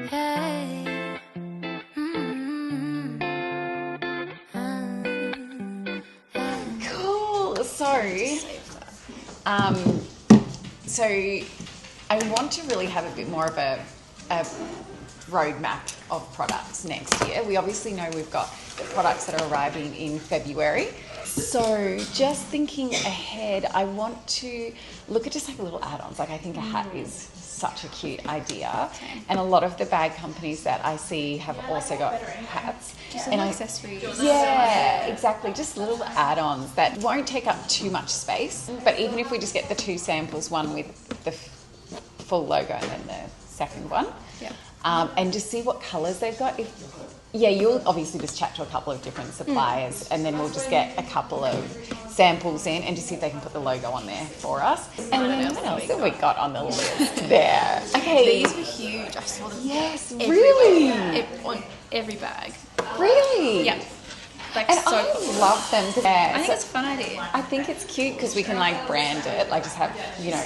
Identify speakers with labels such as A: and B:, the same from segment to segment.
A: Hey.
B: Cool. So I want to really have a bit more of a roadmap of products next year. We obviously know we've got the products that are arriving in February. So just thinking ahead, I want to look at just like little add-ons. Like I think a hat is such a cute idea. And a lot of the bag companies that I see have also got hats.
C: Just
B: and
C: accessories.
B: Yeah, exactly. Just little add-ons that won't take up too much space. But even if we just get the two samples, one with the full logo and then the second one.
C: Yeah.
B: And just see what colours they've got. You'll obviously just chat to a couple of different suppliers and then we'll just get a couple of samples in and just see if they can put the logo on there for us. And then what else have we got on the list there? Okay.
C: These were huge. I saw them.
B: Yes,
C: everywhere.
B: really?
C: On every bag.
B: Really?
C: Yeah. Like
B: And
C: so
B: I
C: cool.
B: love them. Yeah,
C: I think it's a fun idea.
B: I think it's cute because we can like brand it, like just have,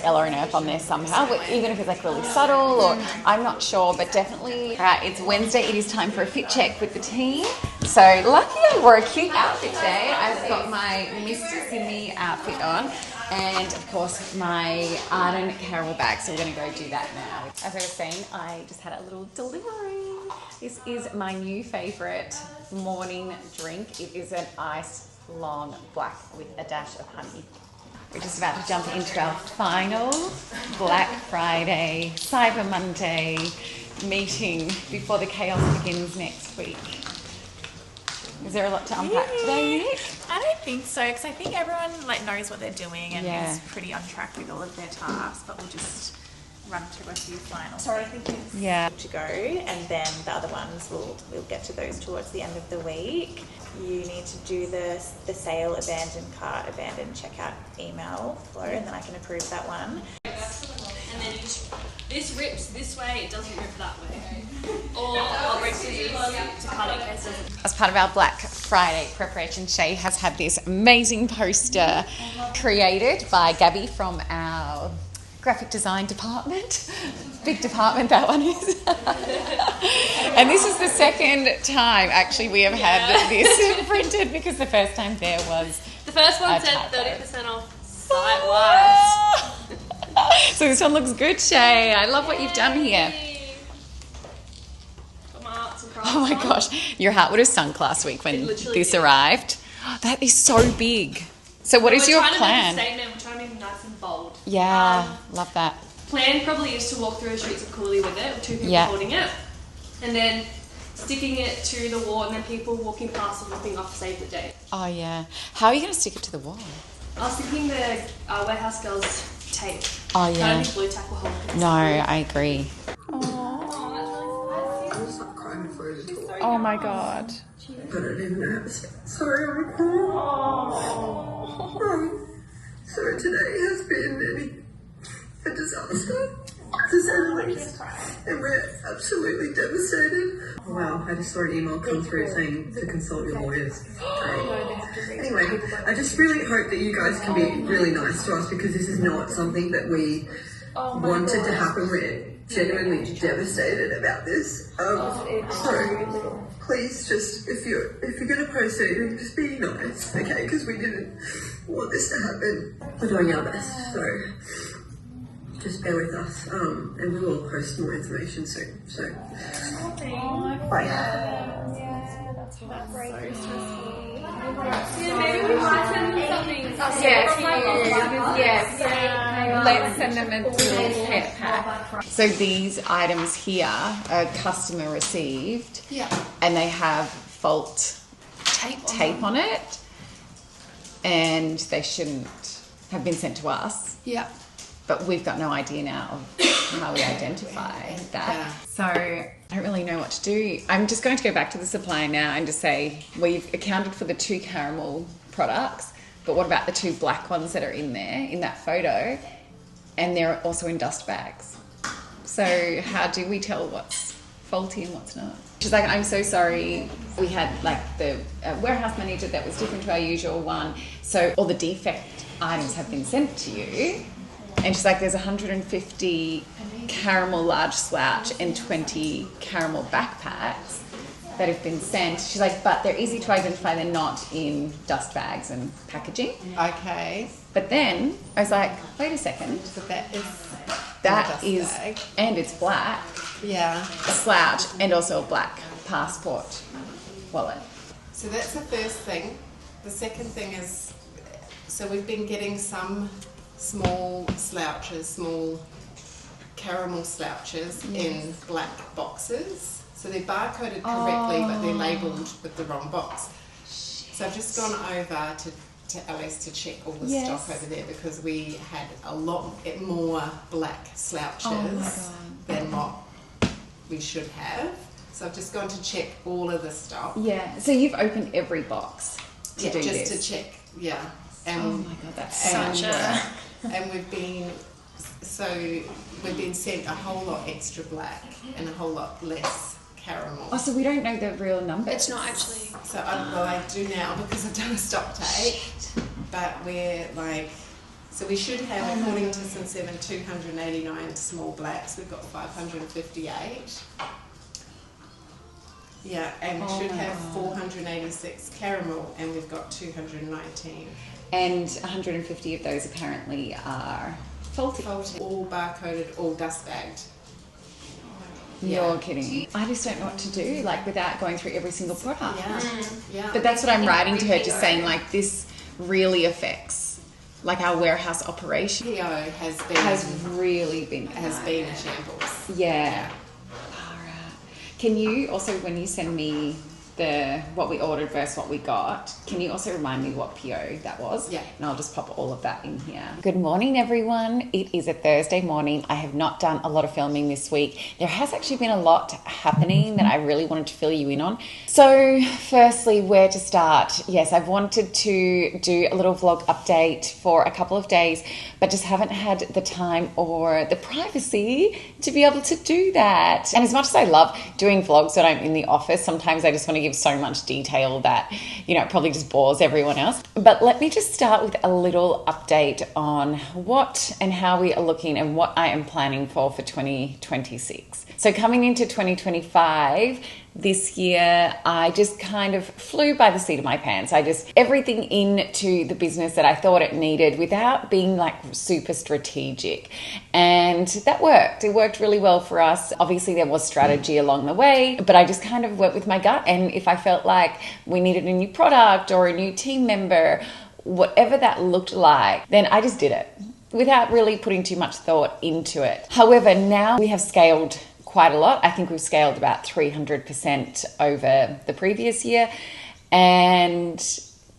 B: Ela Earth on there somehow, but even if it's like really subtle or I'm not sure, but definitely. All right, it's Wednesday. It is time for a fit check with the team. So lucky I wore a cute outfit today. I've got my Mr. Simi outfit on and of course my Arden Carol bag. So we're going to go do that now. As I was saying, I just had a little delivery. This is my new favourite morning drink. It is an iced long black with a dash of honey. We're just about to jump into our final Black Friday, Cyber Monday meeting before the chaos begins next week. Is there a lot to unpack today, Nick?
D: I don't think so, because I think everyone knows what they're doing and
B: Yeah.
D: is pretty on track with all of their tasks, but we'll just run through a few final
E: So I think it's
B: Yeah.
E: to go, and then the other ones we'll get to those towards the end of the week. You need to do the sale, abandon cart, abandon checkout email flow, and then I can approve that one.
F: And then this rips this way, it doesn't rip that way. Or I'll break scissors to cut it in case it doesn't.
B: As part of our Black Friday preparation, Shay has had this amazing poster created by Gabby from our graphic design department. Big department that one is. And this is the second time actually we have had this printed because the first time there was
F: The first one
B: a
F: said
B: typo.
F: 30% off site-wise.
B: So this one looks good, Shay. I love what you've done here.
F: Got my arts and crafts
B: Oh my
F: on.
B: gosh, your heart would have sunk last week when
F: It literally
B: this
F: did.
B: arrived. That is so big. So what is your
F: We're
B: plan?
F: trying to make a statement, we're trying to make it nice and bold.
B: Yeah, love that.
F: Plan probably is to walk through the streets of Cooley with it, with two people
B: Yeah.
F: holding it, and then sticking it to the wall, and then people walking past and ripping off save the date.
B: Oh yeah. How are you going to stick it to the wall?
F: I was thinking the warehouse girls tape.
B: Oh
F: I don't
B: yeah.
F: think blue tack will hold it.
B: No, I agree. Oh my god.
G: I don't even know how to say sorry, I'm crying. So today has been a disaster, to say the least, and we're absolutely devastated. Wow, I just saw an email come through saying to consult your lawyers. Anyway, I just really hope that you guys can be really nice to us because this is not something that we wanted to happen. We're genuinely devastated about this. So please, just if you're going to proceed, then just be nice, okay? Because we didn't want this to happen. We're doing our best, so just bear with us, and we will post more information soon. So, bye.
F: Maybe we might send them something.
B: Yes. Let's send them a little pet pack. So these items here are customer received.
C: Yeah.
B: And they have fault tape on it. And they shouldn't have been sent to us.
C: Yeah.
B: But we've got no idea now of how we identify that.
C: Yeah.
B: So I don't really know what to do. I'm just going to go back to the supplier now and just say, we've accounted for the 2 caramel products, but what about the 2 black ones that are in there, in that photo? And they're also in dust bags. So how do we tell what's faulty and what's not? She's like, I'm so sorry. We had like the warehouse manager that was different to our usual one. So all the defect items have been sent to you. And she's like, there's 150 caramel large slouch and 20 caramel backpacks that have been sent. She's like, but they're easy to identify. They're not in dust bags and packaging.
A: Okay.
B: But then I was like, wait a second.
A: So that is
B: That
A: a
B: is,
A: dust bag.
B: and it's black,
A: Yeah.
B: a slouch, and also a black passport wallet.
A: So that's the first thing. The second thing is, so we've been getting some small slouches, small caramel slouches in black boxes. So they're barcoded correctly, but they're labelled with the wrong box. So I've just gone over to Alice to check all the stock over there because we had a lot more black slouches than what we should have. So I've just gone to check all of the stock.
B: Yeah. So you've opened every box to do
A: just
B: this.
A: to check. Yeah. And
B: Oh my god, that's
C: Such a-
A: and we've been sent a whole lot extra black and a whole lot less caramel.
B: Oh, so we don't know the real number.
C: It's not actually.
A: So I do now because I've done a stock take, but we're like, so we should have, according to Sin7, 289 small blacks. We've got 558. Yeah, and we should have 486 caramel, and we've got 219.
B: And 150 of those apparently are faulty.
A: All barcoded, all dust bagged.
B: You're kidding. I just don't know what to do, like, without going through every single product.
A: Yeah.
B: But that's what I'm writing to her, just saying, like, this really affects, like, our warehouse operation.
A: PO has
B: really been
A: a shambles.
B: Yeah. Alright. Can you also, when you send me what we ordered versus what we got, can you also remind me what PO that was?
A: Yeah.
B: And I'll just pop all of that in here. Good morning, everyone. It is a Thursday morning. I have not done a lot of filming this week. There has actually been a lot happening that I really wanted to fill you in on. So firstly, where to start? Yes, I've wanted to do a little vlog update for a couple of days, but just haven't had the time or the privacy to be able to do that. And as much as I love doing vlogs when I'm in the office, sometimes I just want to give so much detail that, you know, it probably just bores everyone else. But let me just start with a little update on what and how we are looking and what I am planning for 2026. So coming into 2025, this year, I just kind of flew by the seat of my pants. Everything into the business that I thought it needed without being like super strategic. And that worked. It worked really well for us. Obviously, there was strategy along the way, but I just kind of went with my gut. And if I felt like we needed a new product or a new team member, whatever that looked like, then I just did it without really putting too much thought into it. However, now we have scaled quite a lot. I think we've scaled about 300% over the previous year. And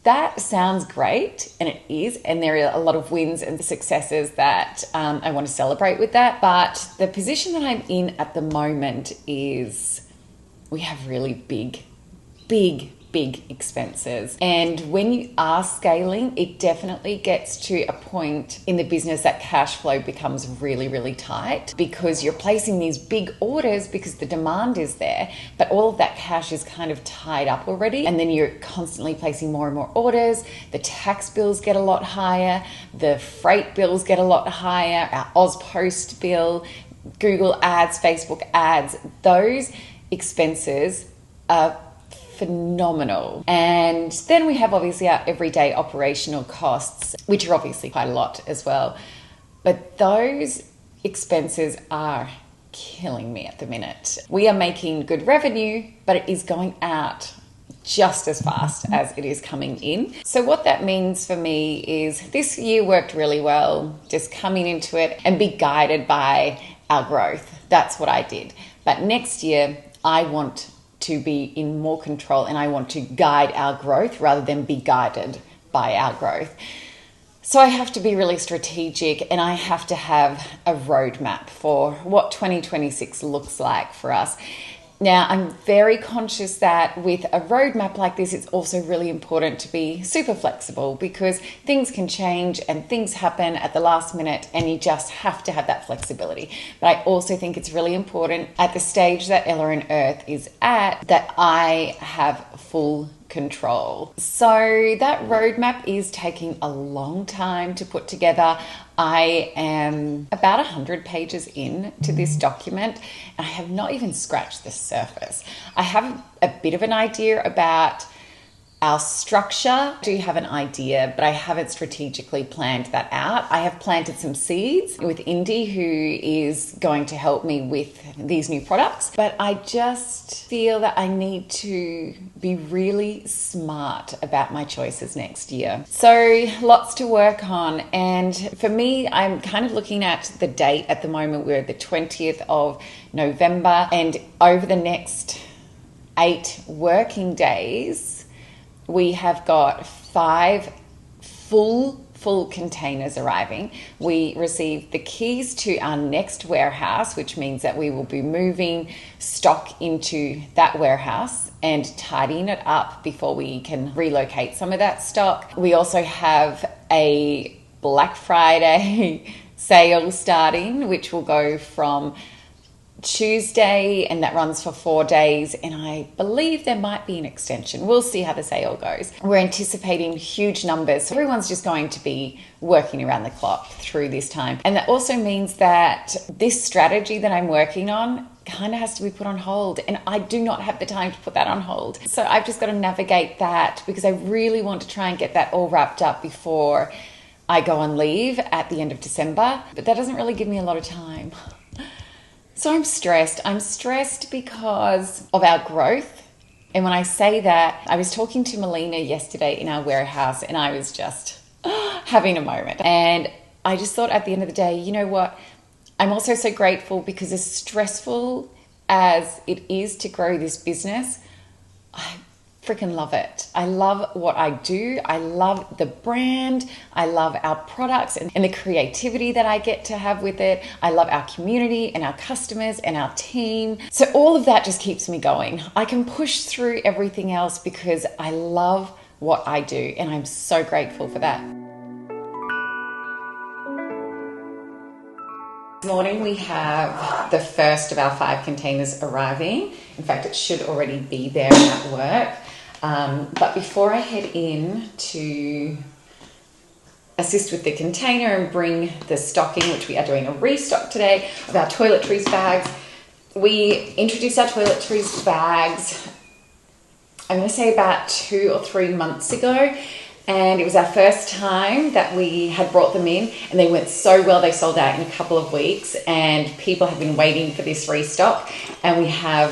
B: that sounds great, and it is. And there are a lot of wins and successes that I want to celebrate with that. But the position that I'm in at the moment is we have really big expenses. And when you are scaling, it definitely gets to a point in the business that cash flow becomes really, really tight because you're placing these big orders because the demand is there, but all of that cash is kind of tied up already. And then you're constantly placing more and more orders. The tax bills get a lot higher. The freight bills get a lot higher. Our AusPost bill, Google ads, Facebook ads, those expenses are phenomenal. And then we have obviously our everyday operational costs, which are obviously quite a lot as well. But those expenses are killing me at the minute. We are making good revenue, but it is going out just as fast as it is coming in. So what that means for me is this year worked really well, just coming into it and be guided by our growth. That's what I did. But next year, I want to be in more control and I want to guide our growth rather than be guided by our growth. So I have to be really strategic and I have to have a roadmap for what 2026 looks like for us. Now, I'm very conscious that with a roadmap like this, it's also really important to be super flexible because things can change and things happen at the last minute and you just have to have that flexibility. But I also think it's really important at the stage that Ela Earth is at that I have full control. So that roadmap is taking a long time to put together. I am about 100 pages in to this document. I have not even scratched the surface. I have a bit of an idea about our structure. I do have an idea, but I haven't strategically planned that out. I have planted some seeds with Indy, who is going to help me with these new products, but I just feel that I need to be really smart about my choices next year. So lots to work on. And for me, I'm kind of looking at the date at the moment. We're the 20th of November, and over the next 8 working days, we have got 5 full containers arriving. We received the keys to our next warehouse, which means that we will be moving stock into that warehouse and tidying it up before we can relocate some of that stock. We also have a Black Friday sale starting, which will go from Tuesday, and that runs for 4 days, and I believe there might be an extension. We'll see how the sale goes. We're anticipating huge numbers, so everyone's just going to be working around the clock through this time. And that also means that this strategy that I'm working on kind of has to be put on hold, and I do not have the time to put that on hold. So I've just got to navigate that, because I really want to try and get that all wrapped up before I go on leave at the end of December, but that doesn't really give me a lot of time. So I'm stressed. I'm stressed because of our growth. And when I say that, I was talking to Melina yesterday in our warehouse, and I was just having a moment. And I just thought at the end of the day, you know what? I'm also so grateful, because as stressful as it is to grow this business, I freaking love it. I love what I do. I love the brand. I love our products and the creativity that I get to have with it. I love our community and our customers and our team. So all of that just keeps me going. I can push through everything else because I love what I do, and I'm so grateful for that. This morning we have the first of our 5 containers arriving. In fact, it should already be there at work. But before I head in to assist with the container and bring the stock in, which we are doing a restock today of our toiletries bags, we introduced our toiletries bags, I'm going to say about 2 or 3 months ago. And it was our first time that we had brought them in, and they went so well. They sold out in a couple of weeks, and people have been waiting for this restock. And we have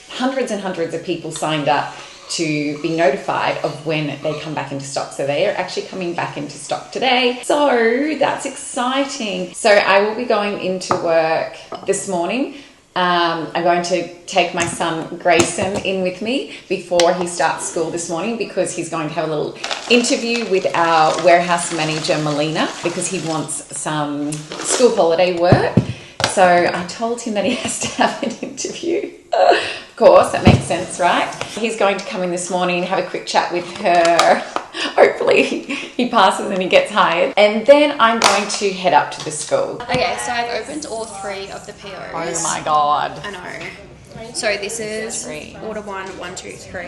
B: hundreds and hundreds of people signed up to be notified of when they come back into stock. So they are actually coming back into stock today. So that's exciting. So I will be going into work this morning. I'm going to take my son Grayson in with me before he starts school this morning, because he's going to have a little interview with our warehouse manager Melina, because he wants some school holiday work. So I told him that he has to have an interview. Of course, that makes sense, right? He's going to come in this morning and have a quick chat with her. Hopefully he passes and he gets hired. And then I'm going to head up to the school.
C: Okay, so I've opened all 3 of the POs.
B: Oh my God.
C: I know. So this is order 1, 1, 2, 3.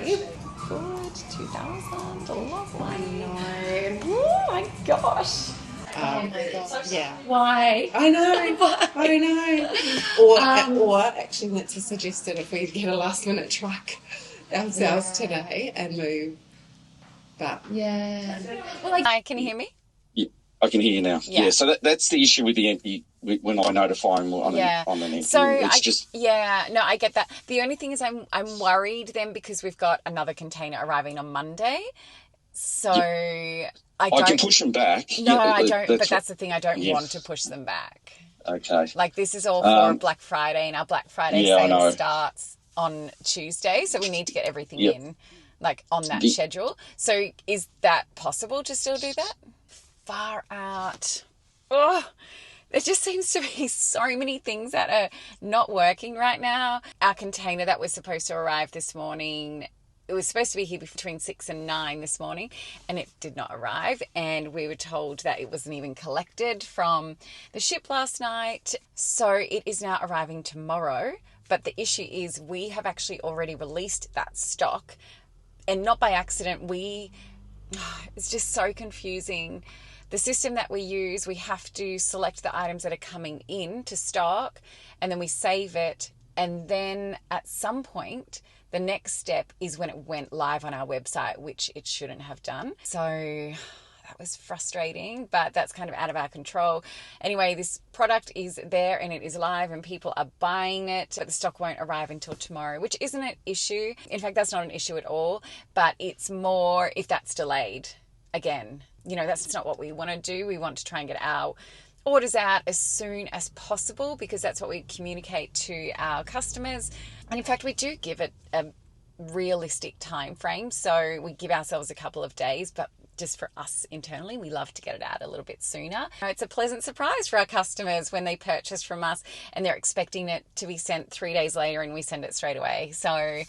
B: Good, 2,000. Lovely. I know. Oh my gosh.
A: Oh my God, yeah.
B: Why?
A: I know, I know. Or actually, Nancy suggested if we get a last minute truck ourselves today and move. But
B: yeah. Well, Hi, can you hear me?
H: Yeah, I can hear you now.
B: Yeah.
H: Yeah, so that's the issue with the empty, when I notify them on an empty.
B: So
H: it's
B: I get that. The only thing is I'm worried then, because we've got another container arriving on Monday. So I
H: can push them back.
B: No, I don't. But that's the thing. I don't want to push them back.
H: Okay.
B: Like, this is all for Black Friday, and our Black Friday sale starts on Tuesday. So we need to get everything in, like, on that schedule. So is that possible to still do that? Far out. Oh, there just seems to be so many things that are not working right now. Our container that was supposed to arrive this morning, it was supposed to be here between 6 and 9 this morning, and it did not arrive. And we were told that it wasn't even collected from the ship last night. So it is now arriving tomorrow. But the issue is we have actually already released that stock and not by accident, it's just so confusing. The system that we use, we have to select the items that are coming in to stock, and then we save it. And then at some point, the next step is when it went live on our website, which it shouldn't have done. So that was frustrating, but that's kind of out of our control. Anyway, this product is there and it is live and people are buying it, but the stock won't arrive until tomorrow, which isn't an issue. In fact, that's not an issue at all, but it's more if that's delayed again. You know, that's not what we want to do. We want to try and get our orders out as soon as possible because that's what we communicate to our customers. And in fact, we do give it a realistic time frame. So we give ourselves a couple of days, but just for us internally, we love to get it out a little bit sooner. It's a pleasant surprise for our customers when they purchase from us and they're expecting it to be sent 3 days later and we send it straight away. So,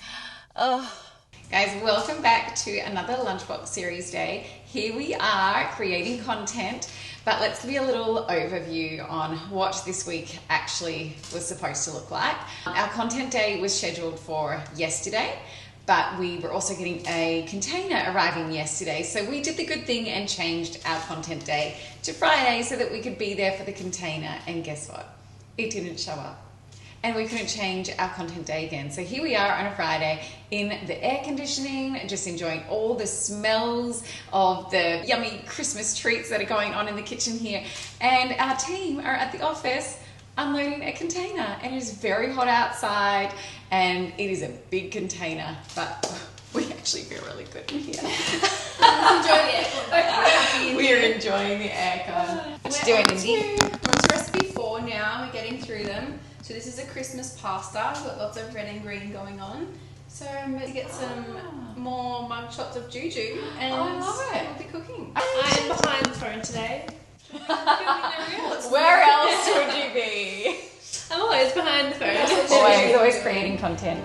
B: Guys, welcome back to another Lunchbox Series Day. Here we are creating content, but let's give you a little overview on what this week actually was supposed to look like. Our content day was scheduled for yesterday, but we were also getting a container arriving yesterday. So we did the good thing and changed our content day to Friday so that we could be there for the container. And guess what? It didn't show up. And we couldn't change our content day again. So here we are on a Friday in the air conditioning, just enjoying all the smells of the yummy Christmas treats that are going on in the kitchen here. And our team are at the office unloading a container, and it is very hot outside and it is a big container, but we actually feel really good in here. We are enjoying the aircon. What you doing, Indy?
C: We're on to recipe 4 now. We're getting through them. So this is a Christmas pasta. We've got lots of red and green going on. So I'm going to get some more mug shots of Juju, and
A: I love it.
C: we'll be cooking.
F: I'm behind the phone today.
B: Where else would you be?
F: I'm always behind the phone.
B: Always creating content.